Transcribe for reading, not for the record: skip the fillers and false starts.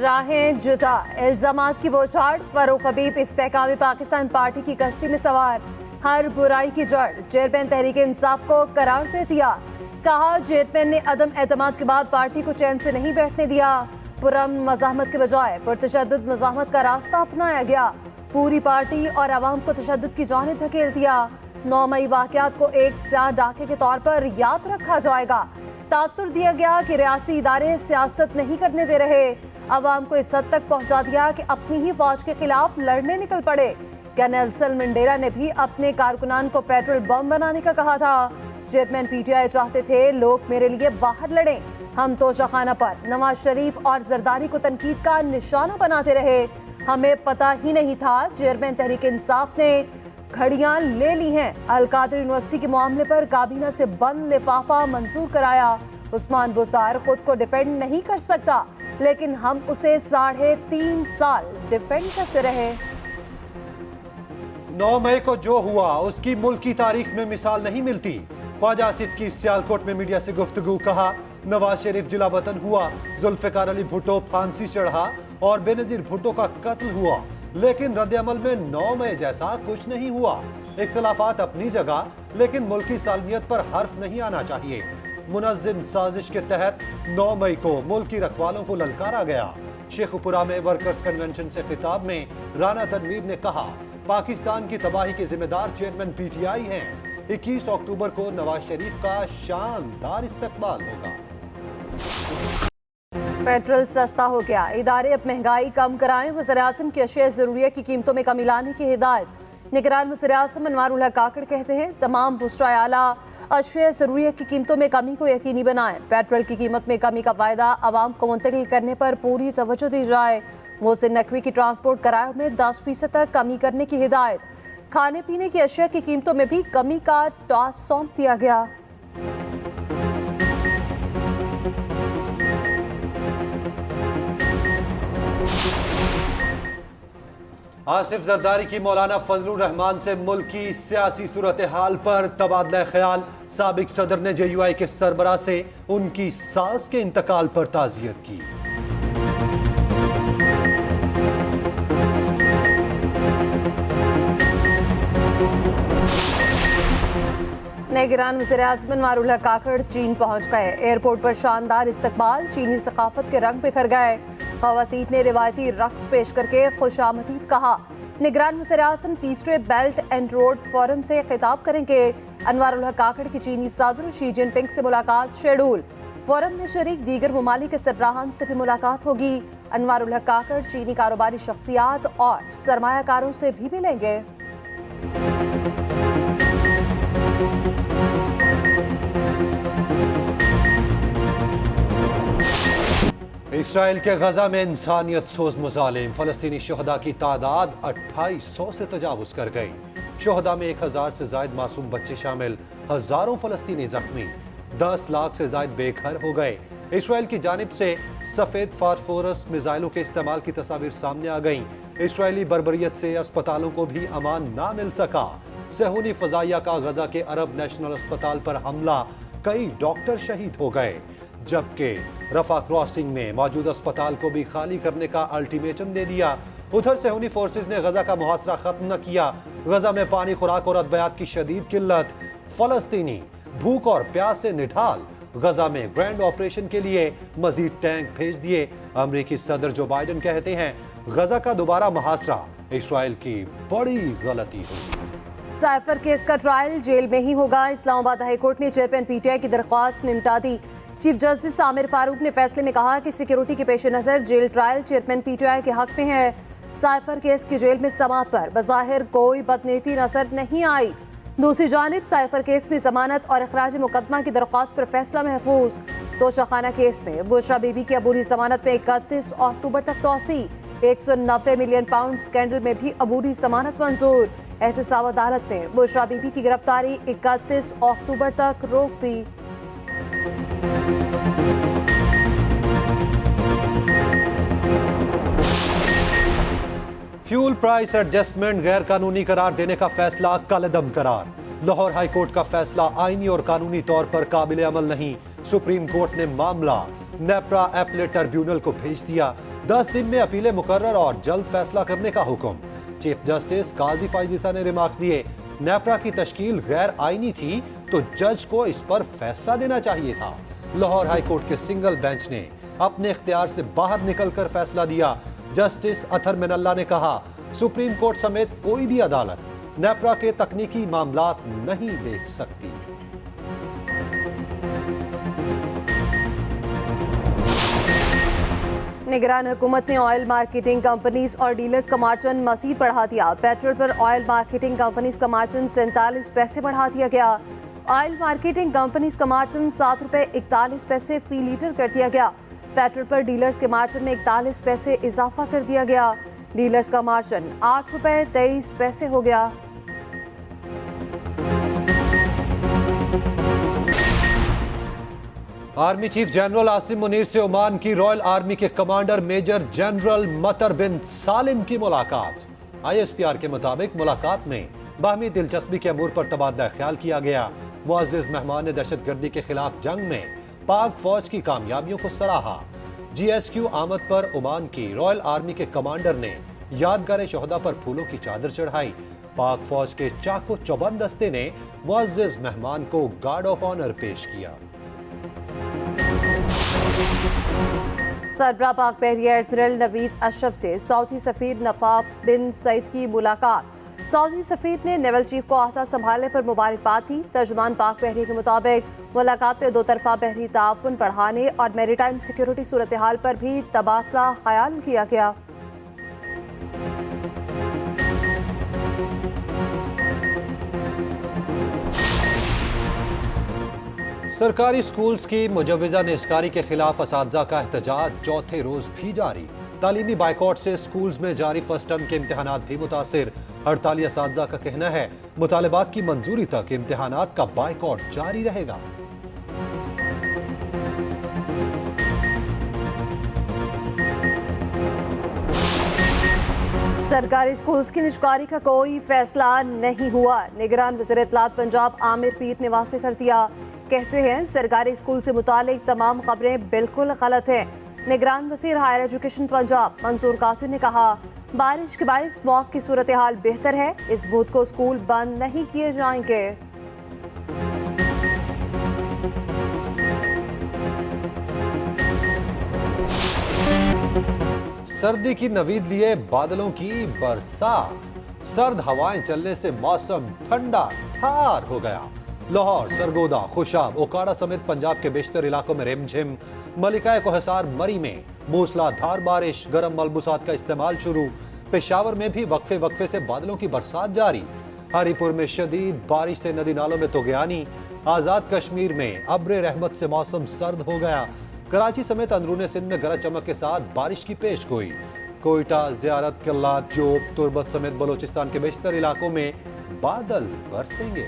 राहें जुदा, इल्जामात की बौछार, फरूख हबीब इस्तेहकाम पाकिस्तान पार्टी की कश्ती में सवार, हर बुराई की जड़ चेयरमैन तहरीक इंसाफ को करार दे दिया। कहा चेयरमैन ने अदम एतमाद के बाद पार्टी को चैन से नहीं बैठने दिया। पुरअमन मज़ाहमत के बजाय पुरतशद्दुद मज़ाहमत का रास्ता अपनाया गया। पूरी पार्टी और अवाम को तशद्दुद की जानिब धकेल दिया। 9 मई वाक़यात को एक स्याह डाके के तौर पर याद रखा जाएगा। तासुर दिया गया कि रियासती इदारे सियासत नहीं करने दे रहे। अवाम को इस हद तक पहुंचा दिया कि अपनी ही फौज के खिलाफ लड़ने निकल पड़े। क्या नेल्सन मंडेला ने भी अपने कारकुनान को पेट्रोल बम बनाने का कहा था? चेयरमैन पीटीआई चाहते थे लोग मेरे लिए बाहर लड़ें। हम तोशाखाना पर नवाज शरीफ और जरदारी को तनकीद का निशाना बनाते रहे। हमें पता ही नहीं था चेयरमैन तहरीक इंसाफ ने घड़ियां ले ली हैं। अल-कादर यूनिवर्सिटी के मामले पर काबीना से बंद लिफाफा मंजूर कराया। उस्मान बुज़दार खुद को डिफेंड नहीं कर सकता, लेकिन हम उसे 3.5 साल डिफेंड करते रहे। 9 मई को जो हुआ उसकी मुल्क की तारीख में मिसाल नहीं मिलती। ख्वाजा आसिफ की सियालकोट में मीडिया से गुफ्तगू, कहा नवाज शरीफ जिला वतन हुआ, जुल्फ़िकार अली भुट्टो फांसी चढ़ा और बेनज़ीर भुट्टो का कत्ल हुआ, लेकिन रद्द-ए-अमल में 9 मई जैसा कुछ नहीं हुआ। इख्तिलाफात अपनी जगह, लेकिन मुल्की सालमियत पर हर्फ नहीं आना चाहिए। मुनज़्ज़म साजिश के तहत 9 मई को मुल्की रखवालों को ललकारा गया। शेखुपुरा में वर्कर्स कन्वेंशन से खिताब में राना तनवीर ने कहा पाकिस्तान की तबाही के जिम्मेदार चेयरमैन पीटीआई हैं। 21 अक्टूबर को नवाज शरीफ का शानदार इस्तकबाल होगा। पेट्रोल सस्ता हो गया, इदारे अब महंगाई कम कराएं। वज़ीर-ए-आज़म की अशिया ज़रूरिया की कीमतों में कमी लाने की हिदायत। निगरान वज़ीर-ए-आज़म अनवारुल हक काकड़ कहते हैं तमाम बुशरा आला अशिया ज़रूरिया की कीमतों में कमी को यकीनी बनाएं। पेट्रोल की कीमत में कमी का फ़ायदा आवाम को मुंतकिल करने पर पूरी तवज्जो दी जाए। मोहसिन नकवी की ट्रांसपोर्ट किरायों में 10% तक कमी करने की हिदायत। खाने पीने की अशिया की कीमतों में भी कमी का टास्क सौंप दिया गया। आसिफ जरदारी की मौलाना फजलुर रहमान से मुल्क की सियासी सूरत हाल पर तबादला ख्याल। साबिक सदर ने JUI के सरबराह से उनकी सास के इंतकाल पर ताज़ियत की। निगरान वज़ीर-ए-आज़म अनवारुल हक काकड़ चीन पहुंच गए। एयरपोर्ट पर शानदार इस्तकबाल, चीनी सकाफत के रंग बिखर गए। ख़वातीन ने रिवायती रक्स पेश करके खुशामदीद कहा। निगरान वज़ीर-ए-आज़म तीसरे बेल्ट एंड रोड फोरम से खिताब करेंगे। अनवारुल हक काकड़ की चीनी सदर शी जिनपिंग से मुलाकात शेड्यूल। फोरम में शरीक दीगर ममालिक के सरबराहान से भी मुलाकात होगी। अनवारुल हक काकड़ चीनी कारोबारी शख्सियात और सरमायाकारों से भी मिलेंगे। इसराइल के गजा में इंसानियत सोज मुजालिम, फलस्तीनी शोहदा की तादाद 2800 से तजावुज कर गई। शोहदा में 1000 से जायद मासूम बच्चे शामिल, हजारों फलस्तीनी जख्मी, 10 लाख से जायद बेघर हो गए। इसराइल की जानिब से सफेद फास्फोरस मिसाइलों के इस्तेमाल की तस्वीर सामने आ गई। इसराइली बर्बरियत से अस्पतालों को भी अमान ना मिल सका। सहूनी फजाइया का गजा के अरब नेशनल अस्पताल पर हमला, कई डॉक्टर शहीद हो गए, जबकि रफा क्रॉसिंग में मौजूद अस्पताल को भी खाली करने का अल्टीमेटम दे दिया। उधर सहूनी फोर्सेस ने गजा का मुहासरा खत्म न किया। गजा में पानी, खुराक और अद्वियात की शदीद किल्लत, फलस्तीनी भूख और प्यास से निढाल। गजा में ग्रैंड ऑपरेशन के लिए मजीद टैंक भेज दिए। अमेरिकी सदर जो बाइडन कहते हैं गजा का दोबारा मुहासरा इसराइल की बड़ी गलती होगी। साइफर केस का ट्रायल जेल में ही होगा। इस्लामाबाद हाईकोर्ट ने चेयरमैन पीटीआई की दरख्वास्त निपटा दी। चीफ जस्टिस आमिर फारूक ने फैसले में कहा कि सिक्योरिटी के पेश नज़र जेल ट्रायल चेयरमैन पीटीआई के हक में है। साइफर केस की जेल में समाअत पर बज़ाहिर कोई बदनीयती नजर नहीं आई। दूसरी जानिब साइफर केस में जमानत और इखराज मुकदमा की दरख्वास्त पर फैसला महफूज। तोशाखाना केस में बुशरा बीबी की अबूरी जमानत में 31 अक्टूबर तक तौसी। 190 मिलियन पाउंड स्कैंडल में भी अबूरी जमानत मंजूर। एहतसाब अदालत ने बुशरा बीबी की गिरफ्तारी 31 अक्टूबर तक रोक दी। फ्यूल प्राइस एडजस्टमेंट गैर कानूनी करार देने का फैसला कलअदम करार। लाहौर हाई कोर्ट का फैसला आईनी और कानूनी तौर पर काबिल अमल नहीं। सुप्रीम कोर्ट ने मामला नेप्रा एपलेट ट्रिब्यूनल को भेज दिया। 10 दिन में अपीलें मुकर्रर और जल्द फैसला करने का हुक्म। चीफ जस्टिस काजी फाइजीसा ने रिमार्क्स दिए, नेपरा की तश्कील गैर आईनी थी तो जज को इस पर फैसला देना चाहिए था। लाहौर हाई कोर्ट के सिंगल बेंच ने अपने इख्तियार से बाहर निकलकर फैसला दिया। जस्टिस अथर मिनल्ला ने कहा, सुप्रीम कोर्ट समेत कोई भी अदालत नेपरा के तकनीकी मामलात नहीं देख सकती। निगरान हुकूमत ने ऑयल मार्केटिंग कंपनीज और डीलर्स का मार्जिन मजीद बढ़ा दिया। पेट्रोल पर ऑयल मार्केटिंग कंपनीज का मार्जिन 47 पैसे बढ़ा दिया गया। ऑयल मार्केटिंग कंपनीज का मार्जिन 7 रुपए 41 पैसे फी लीटर कर दिया गया। पेट्रोल पर डीलर्स के मार्जिन में 41 पैसे इजाफा कर दिया गया। डीलर्स का मार्जिन 8 रुपए 23 पैसे हो गया। Army chief general Asim Munir से ओमान की रॉयल आर्मी के कमांडर मेजर जनरल मतर बिन सालिम की मुलाकात। ISPR के मुताबिक मुलाकात में बाहमी दिलचस्पी के अमूर पर तबादला ख्याल किया गया। मुअज़्ज़िज़ मेहमान ने दहशतगर्दी के खिलाफ जंग में पाक फौज की कामयाबियों को सराहा। GSQ आमद पर ओमान की रॉयल आर्मी के कमांडर ने यादगार शोहदा पर फूलों की चादर चढ़ाई। पाक फौज के चाको चौबंद दस्ते ने मुअज़्ज़िज़ मेहमान को गार्ड ऑफ ऑनर पेश किया। सरबराह पाक बहरिया एडमिरल नवीद अशरफ से सऊदी सफीर नवाफ बिन सईद की मुलाकात। सऊदी सफीर ने नेवल चीफ को अहदा संभालने पर मुबारकबाद दी। तर्जुमान पाक बहरिया के मुताबिक मुलाकात में दो तरफा बहरी ताउन बढ़ाने और मैरीटाइम सिक्योरिटी सूरत हाल पर भी तबादला ख्याल किया गया। सरकारी स्कूल्स की मुजव्विज़ा निस्कारी के खिलाफ असातिज़ा का एहतजाज चौथे रोज भी जारी। तालीमी बाइकॉट से स्कूल्स में जारी फर्स्ट टर्म के इम्तिहानात भी मुतासिर। हड़ताली असातिज़ा का कहना है, मुतालिबात की मंजूरी तक इम्तिहानात का बाइकॉट जारी रहेगा। सरकारी स्कूल्स की निजकारी का कोई फैसला नहीं हुआ। निगरान वज़ीर इत्तलात पंजाब आमिर पीर ने वाज़ेह कर दिया। कहते हैं सरकारी स्कूल से मुतालिक तमाम खबरें बिल्कुल गलत हैं। निगरान वज़ीर हायर एजुकेशन पंजाब मंसूर काफिर ने कहा, बारिश के बायस स्मॉग की सूरत हाल बेहतर है। इस बुध को स्कूल बंद नहीं किए जाएंगे। सर्दी की नवीद लिए बादलों की बरसात। सर्द हवाएं चलने से मौसम ठंडा ठार हो गया। लाहौर, सरगोदा, खुशाब, ओकाड़ा समेत पंजाब के बेशतर इलाकों में रिमझिम। मलिकाए कोहसार मरी में मूसलाधार बारिश, गर्म मलबूसात का इस्तेमाल शुरू। पेशावर में भी वक्फे वक्फे से बादलों की बरसात जारी। हरीपुर में शदीद बारिश से नदी नालों में तुगयानी। आज़ाद कश्मीर में अब्र रहमत से मौसम सर्द हो गया। कराची समेत अंदरूनी सिंध में गरज चमक के साथ बारिश की पेश गोई। कोयटा, ज़ियारत, किल्लात, जोब, तुर्बत समेत बलोचिस्तान के बेशतर इलाकों में बादल बरसेंगे।